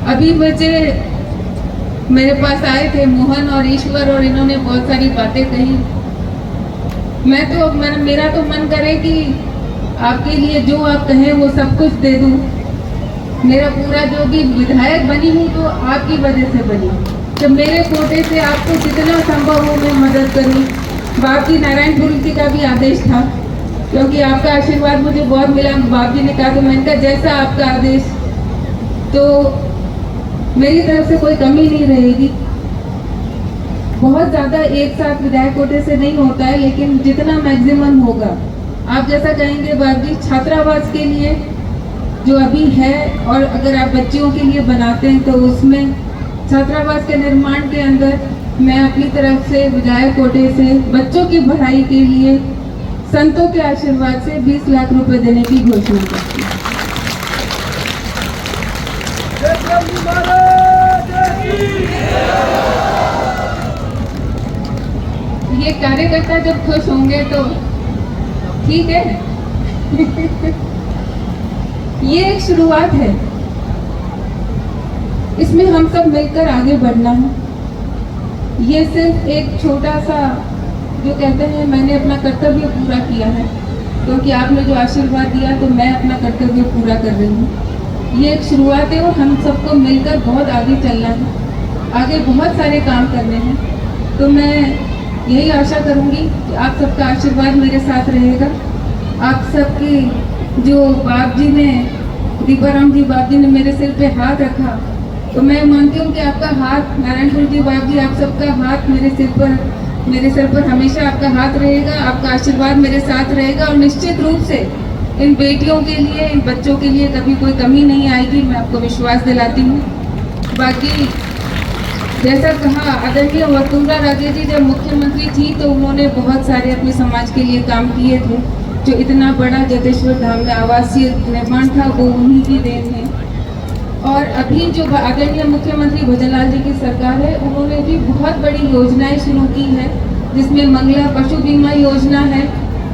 अभी मेरे पास आए थे मोहन और ईश्वर और इन्होंने बहुत सारी बातें कही। मेरा तो मन करे कि आपके लिए जो आप कहें वो सब कुछ दे दूं। मेरा पूरा जो भी विधायक बनी हूँ तो आपकी वजह से बनी, तो मेरे कोटे से आपको जितना संभव हो मैं मदद करूँ। बाप जी नारायणपुर जी का भी आदेश था, क्योंकि आपका आशीर्वाद मुझे बहुत मिला। बाप जी ने कहा तो मैंने कहा जैसा आपका आदेश, तो मेरी तरफ से कोई कमी नहीं रहेगी। बहुत ज़्यादा एक साथ विधायक कोटे से नहीं होता है, लेकिन जितना मैक्सिमम होगा आप जैसा कहेंगे बाप जी। छात्रावास के लिए जो अभी है, और अगर आप बच्चियों के लिए बनाते हैं तो उसमें छात्रावास के निर्माण के अंदर मैं अपनी तरफ से विधायक कोटे से बच्चों की पढ़ाई के लिए संतों के आशीर्वाद से 20 लाख रुपए देने की घोषणा करती हूँ। ये कार्यकर्ता जब खुश होंगे तो ठीक है। ये एक शुरुआत है, इसमें हम सब मिलकर आगे बढ़ना है। ये सिर्फ एक छोटा सा जो कहते हैं मैंने अपना कर्तव्य पूरा किया है, क्योंकि आपने जो आशीर्वाद दिया तो मैं अपना कर्तव्य पूरा कर रही हूँ। ये एक शुरुआत है और हम सबको मिलकर बहुत आगे चलना है, आगे बहुत सारे काम करने हैं। तो मैं यही आशा करूँगी कि आप सबका आशीर्वाद मेरे साथ रहेगा। आप सबकी जो बाप जी ने, दीपाराम जी बाप जी ने मेरे सिर पे हाथ रखा, तो मैं मानती हूँ कि आपका हाथ, नारायणपुर जी बाप जी, आप सबका हाथ मेरे सिर पर हमेशा आपका हाथ रहेगा, आपका आशीर्वाद मेरे साथ रहेगा। और निश्चित रूप से इन बेटियों के लिए, इन बच्चों के लिए कभी कोई कमी नहीं आएगी, मैं आपको विश्वास दिलाती हूँ। बाकी जैसा कहा आदरणीय वसुंधरा राजे जी जब मुख्यमंत्री थी तो उन्होंने बहुत सारे अपने समाज के लिए काम किए थे। जो इतना बड़ा जगेश्वर धाम में आवासीय निर्माण था वो उन्हीं की देन है। और अभी जो आदरणीय मुख्यमंत्री भजनलाल जी की सरकार है, उन्होंने भी बहुत बड़ी योजनाएं शुरू की है, जिसमें मंगला पशु बीमा योजना है,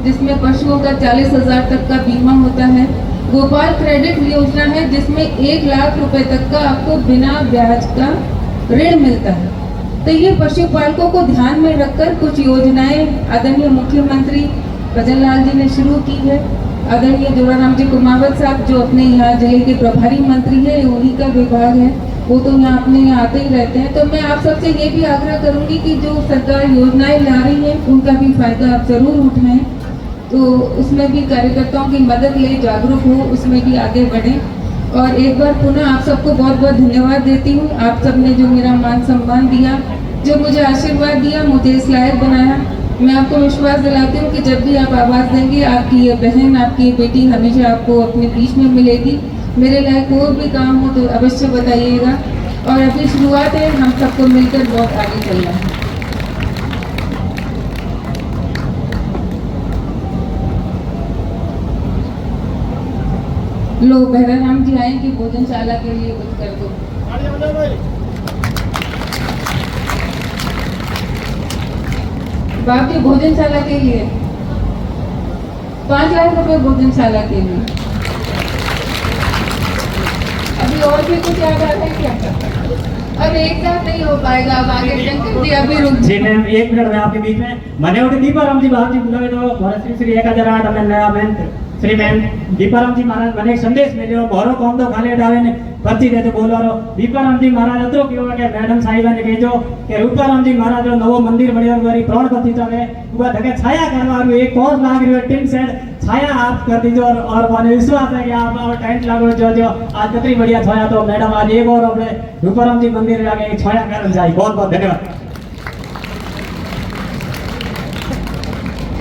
जिसमें पशुओं का 40,000 तक का बीमा होता है। गोपाल क्रेडिट योजना है, जिसमें 1 लाख रुपए तक का आपको बिना ब्याज का ऋण मिलता है। तो ये पशुपालकों को ध्यान में रखकर कुछ योजनाएं आदरणीय मुख्यमंत्री भजनलाल जी ने शुरू की है। आदरणीय जोराराम जी कुमावत साहब जो अपने यहाँ जिले के प्रभारी मंत्री है, उन्हीं का विभाग है, वो तो यहाँ अपने यहाँ आते ही रहते हैं। तो मैं आप सबसे ये भी आग्रह करूँगी कि जो सरकार योजनाएं ला रही है उनका भी फायदा आप जरूर उठाएं। तो उसमें भी कार्यकर्ताओं की मदद ले, जागरूक हो, उसमें भी आगे बढ़ें। और एक बार पुनः आप सबको बहुत बहुत धन्यवाद देती हूँ। आप सबने जो मेरा मान सम्मान दिया, जो मुझे आशीर्वाद दिया, मुझे इस लायक बनाया। मैं आपको विश्वास दिलाती हूँ कि जब भी आप आवाज़ देंगे, आपकी ये बहन, आपकी ये बेटी हमेशा आपको अपने बीच में मिलेगी। मेरे लायक कोई भी काम हो तो अवश्य बताइएगा। और अभी शुरुआत है, हम सबको मिलकर बहुत आगे चलना है। लो बहराराम जी आए कि भोजनशाला के लिए कुछ कर दो। बाप जी भोजनशाला के लिए 5 लाख रुपए भोजनशाला के लिए। अभी और भी कुछ याद आता है क्या? अब एक साथ नहीं हो पाएगा, अब आगे शंकर जी अभी रुक जी। मैम 1 मिनट में आपके बीच में मने उठे दीपाराम जी बाप जी बुलावे तो भारत श्री 1008 में नया मैन श्री मैम दीपाराम जी महाराज મને એક સંદેશ મેલ્યો ભરો કોમ તો ખાલી અડાવે ને પરથી દેતો બોલવાનો दीपाराम जी महाराज अतरो केવો કે मैडम साहिबा ने कहेजो કે रूपाराम जी महाराज रो नवो मंदिर बन्यो वारी प्राण प्रतिष्ठा में उबा धके छाया करवारू 1 कोर्स लाग रयो टीम सेट छाया आप कर दीजो। और माने विश्वास है कि आप और टेंट लागो जो आज कितनी बढ़िया छाया। तो मैडम आज एक और अपने रूपाराम जी मंदिर आगे छाया करन जाए। बहुत बहुत धन्यवाद।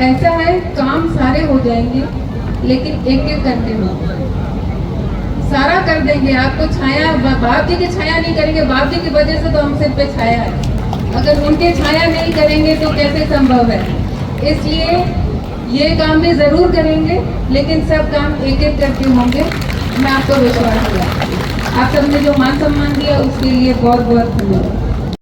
ऐसा है, काम सारे हो जाएंगे लेकिन एक एक करके हो, सारा कर देंगे। आपको छाया, बाप जी की छाया नहीं करेंगे, बाप जी की वजह से तो हम सिर पे छाया है। अगर उनके छाया नहीं करेंगे तो कैसे संभव है? इसलिए ये काम भी जरूर करेंगे, लेकिन सब काम एक एक करके होंगे। मैं आपको विश्वास दिया। आप सबने जो मान सम्मान दिया उसके लिए बहुत बहुत धन्यवाद।